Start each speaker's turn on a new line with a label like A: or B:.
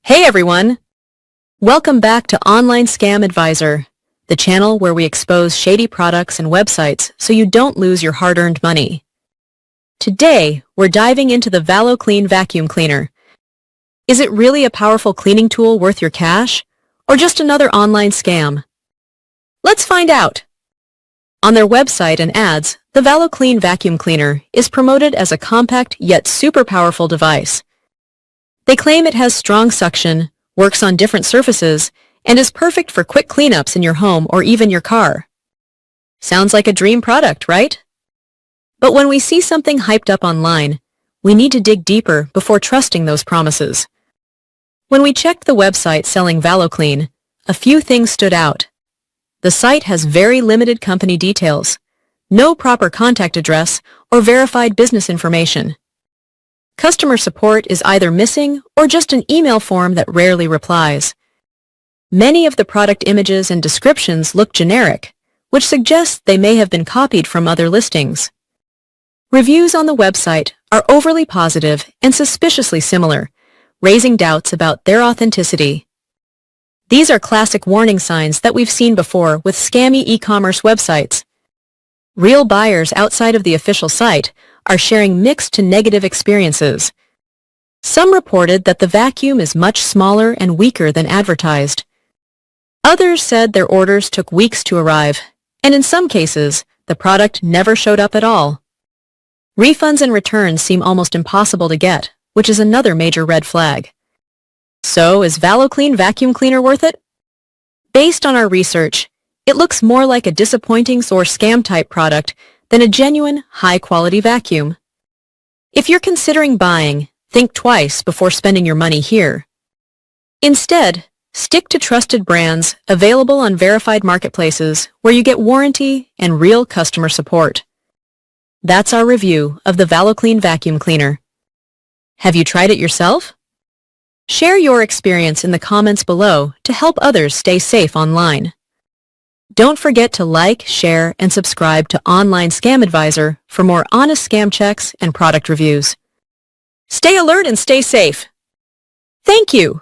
A: Hey everyone! Welcome back to Online Scam Advisor, the channel where we expose shady products and websites so you don't lose your hard-earned money. Today, we're diving into the ValoClean Vacuum Cleaner. Is it really a powerful cleaning tool worth your cash, or just another online scam? Let's find out! On their website and ads, the ValoClean Vacuum Cleaner is promoted as a compact yet super powerful device. They claim it has strong suction, works on different surfaces, and is perfect for quick cleanups in your home or even your car. Sounds like a dream product, right? But when we see something hyped up online, we need to dig deeper before trusting those promises. When we checked the website selling ValoClean, a few things stood out. The site has very limited company details, no proper contact address, or verified business information. Customer support is either missing or just an email form that rarely replies. Many of the product images and descriptions look generic, which suggests they may have been copied from other listings. Reviews on the website are overly positive and suspiciously similar, raising doubts about their authenticity. These are classic warning signs that we've seen before with scammy e-commerce websites. Real buyers outside of the official site are sharing mixed to negative experiences. Some reported that the vacuum is much smaller and weaker than advertised. Others said their orders took weeks to arrive, and in some cases, the product never showed up at all. Refunds and returns seem almost impossible to get, which is another major red flag. So, is ValoClean Vacuum Cleaner worth it? Based on our research, it looks more like a disappointing or scam-type product than a genuine, high-quality vacuum. If you're considering buying, think twice before spending your money here. Instead, stick to trusted brands available on verified marketplaces where you get warranty and real customer support. That's our review of the ValoClean Vacuum Cleaner. Have you tried it yourself? Share your experience in the comments below to help others stay safe online. Don't forget to like, share, and subscribe to Online Scam Advisor for more honest scam checks and product reviews. Stay alert and stay safe. Thank you!